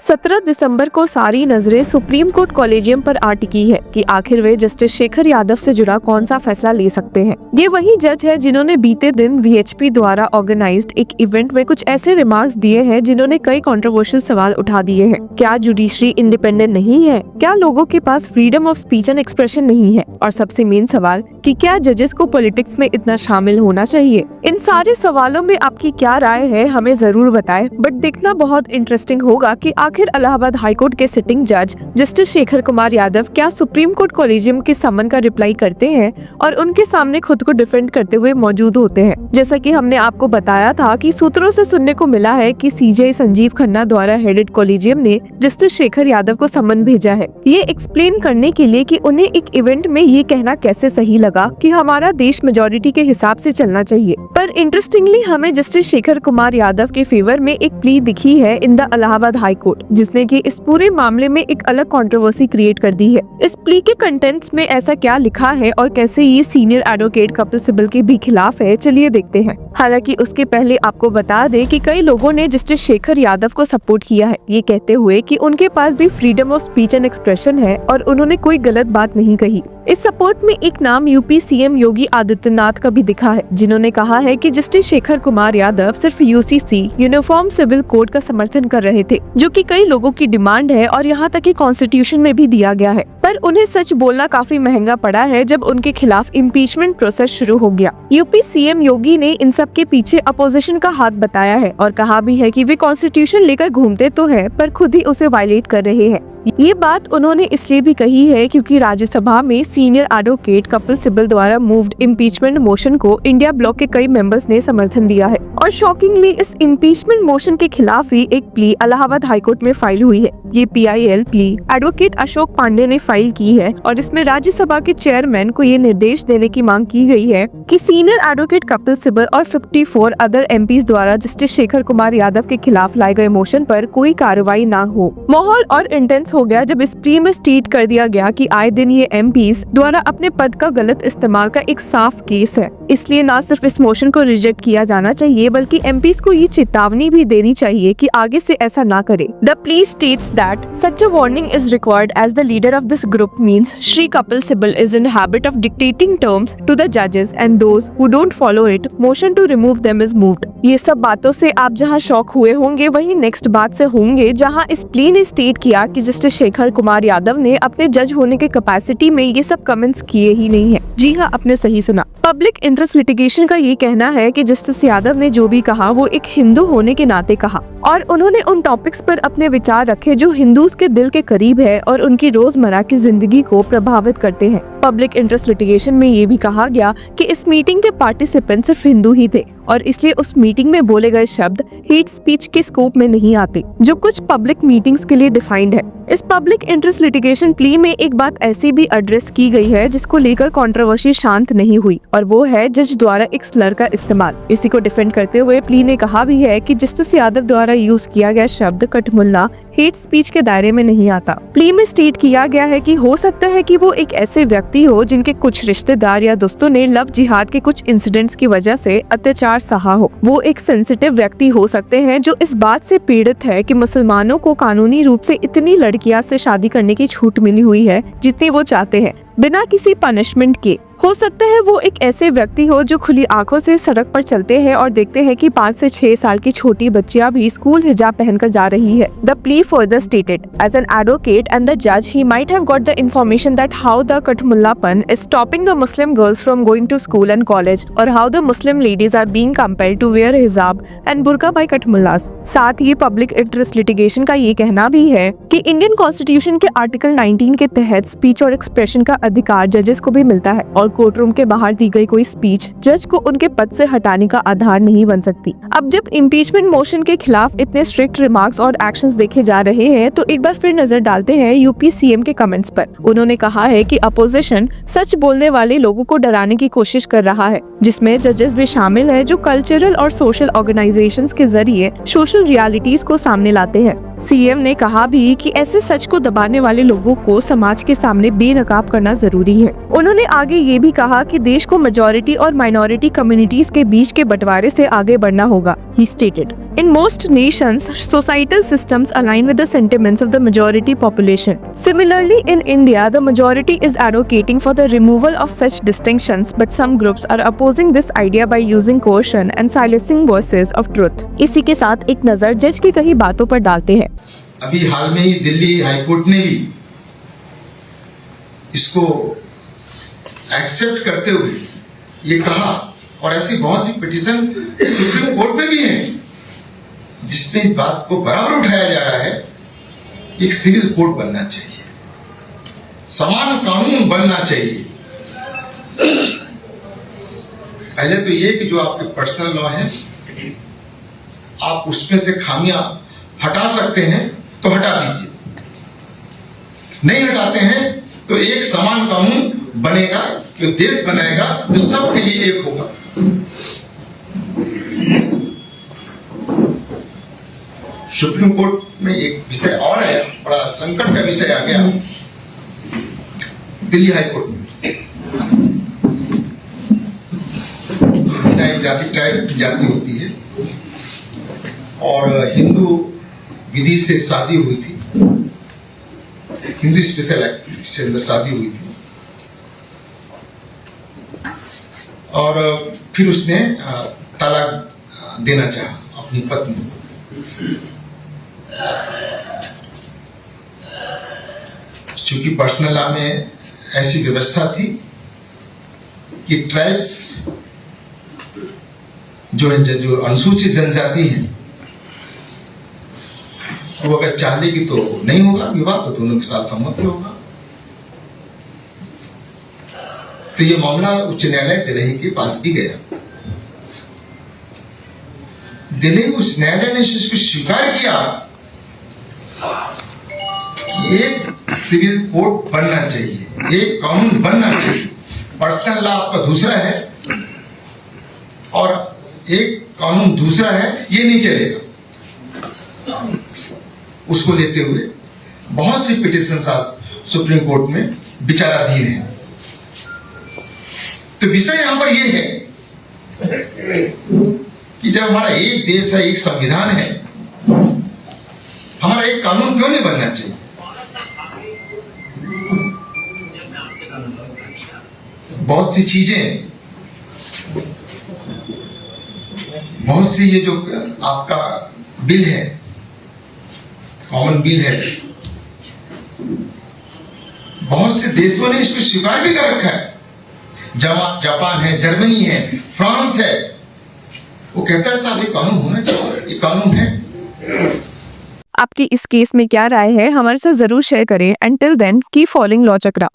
17 दिसंबर को सारी नजरें सुप्रीम कोर्ट कॉलेजियम पर आ टिकी है कि आखिर वे जस्टिस शेखर यादव से जुड़ा कौन सा फैसला ले सकते हैं। ये वही जज है जिन्होंने बीते दिन वीएचपी द्वारा ऑर्गेनाइज्ड एक इवेंट में कुछ ऐसे रिमार्क्स दिए हैं जिन्होंने कई कंट्रोवर्शियल सवाल उठा दिए हैं। क्या जुडिशरी इंडिपेंडेंट नहीं है? क्या लोगों के पास freedom of speech and expression नहीं है? और सबसे मेन सवाल कि क्या जजेस को पॉलिटिक्स में इतना शामिल होना चाहिए? इन सारे सवालों में आपकी क्या राय है, हमें जरूर बताएं। बट देखना बहुत इंटरेस्टिंग होगा कि आखिर इलाहाबाद हाईकोर्ट के सिटिंग जज जस्टिस शेखर कुमार यादव क्या सुप्रीम कोर्ट कॉलेजियम के सम्मन का रिप्लाई करते हैं और उनके सामने खुद को डिफेंड करते हुए मौजूद होते हैं। जैसा कि हमने आपको बताया था कि सूत्रों से सुनने को मिला है कि सीजे संजीव खन्ना द्वारा हेडेड कॉलेजियम ने जस्टिस शेखर यादव को सम्मन भेजा है, ये एक्सप्लेन करने के लिए कि उन्हें एक इवेंट में ये कहना कैसे सही लगा कि हमारा देश मेजोरिटी के हिसाब से चलना चाहिए। पर इंटरेस्टिंगली हमें जस्टिस शेखर कुमार यादव के फेवर में एक प्ली दिखी है in the Allahabad high court, जिसने कि इस पूरे मामले में एक अलग कंट्रोवर्सी क्रिएट कर दी है। इस प्ली के कंटेंट्स में ऐसा क्या लिखा है और कैसे ये सीनियर एडवोकेट कपिल सिब्बल के भी खिलाफ है, चलिए देखते हैं। हालांकि उसके पहले आपको बता दें कि कई लोगों ने जस्टिस शेखर यादव को सपोर्ट किया है, ये कहते हुए कि उनके पास भी freedom of speech and expression है और उन्होंने कोई गलत बात नहीं कही। इस सपोर्ट में एक नाम यूपी सीएम योगी आदित्यनाथ का भी दिखा है, जिन्होंने कहा है कि जस्टिस शेखर कुमार यादव सिर्फ यूसीसी यूनिफॉर्म सिविल कोड का समर्थन कर रहे थे, जो कि कई लोगों की डिमांड है और यहाँ तक कि कॉन्स्टिट्यूशन में भी दिया गया है। पर उन्हें सच बोलना काफी महंगा पड़ा है जब उनके खिलाफ इम्पीचमेंट प्रोसेस शुरू हो गया। यूपी सीएम योगी ने इन सब के पीछे अपोजिशन का हाथ बताया है और कहा भी है कि वे कॉन्स्टिट्यूशन लेकर घूमते तो है पर खुद ही उसे वायलेट कर रहे हैं। ये बात उन्होंने इसलिए भी कही है क्योंकि राज्यसभा में सीनियर एडवोकेट कपिल सिब्बल द्वारा मूव्ड इम्पीचमेंट मोशन को इंडिया ब्लॉक के कई मेंबर्स ने समर्थन दिया है और शॉकिंगली इस इम्पीचमेंट मोशन के खिलाफ ही एक प्ली इलाहाबाद हाईकोर्ट में फाइल हुई है। ये PIL plea advocate Ashok Pandey ने फाइल की है और इसमें राज्यसभा के चेयरमैन को ये निर्देश देने की मांग की गई है कि सीनियर एडवोकेट कपिल सिब्बल और 54 अदर MPs द्वारा जस्टिस शेखर कुमार यादव के खिलाफ लाए गए मोशन पर कोई कार्रवाई न हो। माहौल और इंटेंस हो गया जब इस प्ली में स्टेट कर दिया गया कि आए दिन ये MPs द्वारा अपने पद का गलत इस्तेमाल का एक साफ केस है, इसलिए न सिर्फ इस मोशन को रिजेक्ट किया जाना चाहिए बल्कि MPs को ये चेतावनी भी देनी चाहिए कि आगे से ऐसा ना करे। The plea states that such a warning is required as the leader of this group means Shri Kapil Sibal is in the habit of dictating terms to the judges and those who don't follow it, motion to remove them is moved। ये सब बातों से आप जहां shock हुए होंगे वहीं next बात से होंगे जहां इस प्ली ने स्टेट किया कि जस्टिस शेखर कुमार यादव ने अपने जज होने के कैपेसिटी में ये सब कमेंट्स किए ही नहीं है। जी हाँ, आपने सही सुना। पब्लिक इंटरेस्ट लिटिगेशन का ये कहना है कि जस्टिस यादव ने जो भी कहा वो एक हिंदू होने के नाते कहा और उन्होंने उन टॉपिक्स पर अपने विचार रखे जो हिंदूज के दिल के करीब है और उनकी रोजमर्रा की जिंदगी को प्रभावित करते हैं। पब्लिक इंटरेस्ट लिटिगेशन में ये भी कहा गया कि इस मीटिंग के पार्टिसिपेंट सिर्फ हिंदू ही थे और इसलिए उस मीटिंग में बोले गए शब्द हेट स्पीच के स्कोप में नहीं आते, जो कुछ पब्लिक मीटिंग्स के लिए डिफाइंड है। इस पब्लिक इंटरेस्ट लिटिगेशन प्ली में एक बात ऐसी भी एड्रेस की गई है जिसको लेकर कंट्रोवर्सी शांत नहीं हुई और वो है जज द्वारा एक स्लर का इस्तेमाल। इसी को डिफेंड करते हुए प्ली ने कहा भी है कि जस्टिस यादव द्वारा यूज किया गया शब्द कठमुल्ला हेट स्पीच के दायरे में नहीं आता। प्ली में स्टेट किया गया है कि हो सकता है कि वो एक ऐसे व्यक्ति हो जिनके कुछ रिश्तेदार या दोस्तों ने लव जिहाद के कुछ इंसिडेंट्स की वजह से अत्याचार सहा हो। वो एक सेंसिटिव व्यक्ति हो सकते हैं जो इस बात से पीड़ित है कि मुसलमानों को कानूनी रूप से इतनी लड़कियां से शादी करने की छूट मिली हुई है जितनी वो चाहते हैं बिना किसी पनिशमेंट के। हो सकता है वो एक ऐसे व्यक्ति हो जो खुली आंखों से सड़क पर चलते हैं और देखते हैं कि 5 से 6 साल की छोटी बच्चियां भी स्कूल हिजाब पहनकर जा रही है। The plea further stated, as an advocate and the judge, he might have got the information that how the Kathmullapan is stopping the Muslim girls from going to school and college, or how the Muslim ladies are being compelled to wear hijab and burqa by Kathmullas। साथ ही public interest litigation का ये कहना भी है कि Indian constitution के article 19 के तहत स्पीच और एक्सप्रेशन का अधिकार जजेस को भी मिलता है और कोर्ट रूम के बाहर दी गई कोई स्पीच जज को उनके पद से हटाने का आधार नहीं बन सकती। अब जब इम्पीचमेंट मोशन के खिलाफ इतने स्ट्रिक्ट रिमार्क्स और एक्शंस देखे जा रहे हैं तो एक बार फिर नजर डालते हैं यूपी सीएम के कमेंट्स पर। उन्होंने कहा है कि अपोजिशन सच बोलने वाले लोगों को डराने की कोशिश कर रहा है, जिसमें जजेस भी शामिल है जो कल्चरल और सोशल ऑर्गेनाइजेशंस के जरिए सोशल रियलिटीज को सामने लाते हैं। सीएम ने कहा भी कि ऐसे सच को दबाने वाले लोगों को समाज के सामने बेनकाब करना जरूरी है। उन्होंने आगे ये भी कहा कि देश को मेजॉरिटी और माइनॉरिटी कम्युनिटीज के बीच के बंटवारे से आगे बढ़ना होगा. He stated, "In most nations, societal systems align with the sentiments of the majority population. Similarly, in India, the majority is advocating for the removal of such distinctions, but some groups are opposing this idea by using coercion and silencing voices of truth." इसी के साथ एक नजर जज की कही बातों पर डालते हैं. अभी हाल में ही दिल्ली हाईकोर्ट ने भी इसको एक्सेप्ट करते हुए ये कहा, और ऐसी बहुत सी पिटीशन सुप्रीम कोर्ट में भी हैं जिसमें इस बात को बराबर उठाया जा रहा है. एक सिविल कोड बनना चाहिए, समान कानून बनना चाहिए. पहले तो ये कि जो आपके पर्सनल लॉ है आप उसमें से खामियां हटा सकते हैं तो हटा दीजिए, नहीं हटाते हैं तो एक समान कानून बनेगा जो देश बनाएगा, जो सबके लिए एक होगा. सुप्रीम कोर्ट में एक विषय और आया, बड़ा संकट का विषय आ गया दिल्ली हाईकोर्ट में. जाति होती है और हिंदू विधि से शादी हुई थी, हिंदू स्पेशल एक्ट से अंदर शादी हुई थी, और फिर उसने तलाक देना चाहा अपनी पत्नी को. चूंकि पर्सनल लॉ में ऐसी व्यवस्था थी कि ट्राइब्स जो अनुसूचित जनजाति है वो अगर चाहेगी तो नहीं होगा विवाह, तो दोनों के साथ सम्मति होगा. तो ये मामला उच्च न्यायालय दिल्ली के पास भी गया. दिल्ली उच्च न्यायालय ने इसको स्वीकार किया. एक सिविल कोड बनना चाहिए, एक कानून बनना चाहिए. पर्सनल लॉ आपका दूसरा है और एक कानून दूसरा है, ये नहीं चलेगा. उसको लेते हुए बहुत सी पिटीशंस आज सुप्रीम कोर्ट में विचाराधीन है. तो विषय यहां पर यह है कि जब हमारा एक देश है, एक संविधान है, हमारा एक कानून क्यों नहीं बनना चाहिए? बहुत सी चीजें, बहुत सी ये जो आपका बिल है, कॉमन बिल है, बहुत से देशों ने इसको स्वीकार भी कर रखा है. जापान है, जर्मनी है, फ्रांस है, वो कहता है साहब ये कानून होना चाहिए, ये कानून है. आपकी इस केस में क्या राय है हमारे साथ जरूर शेयर करें. And till then keep following law chakra.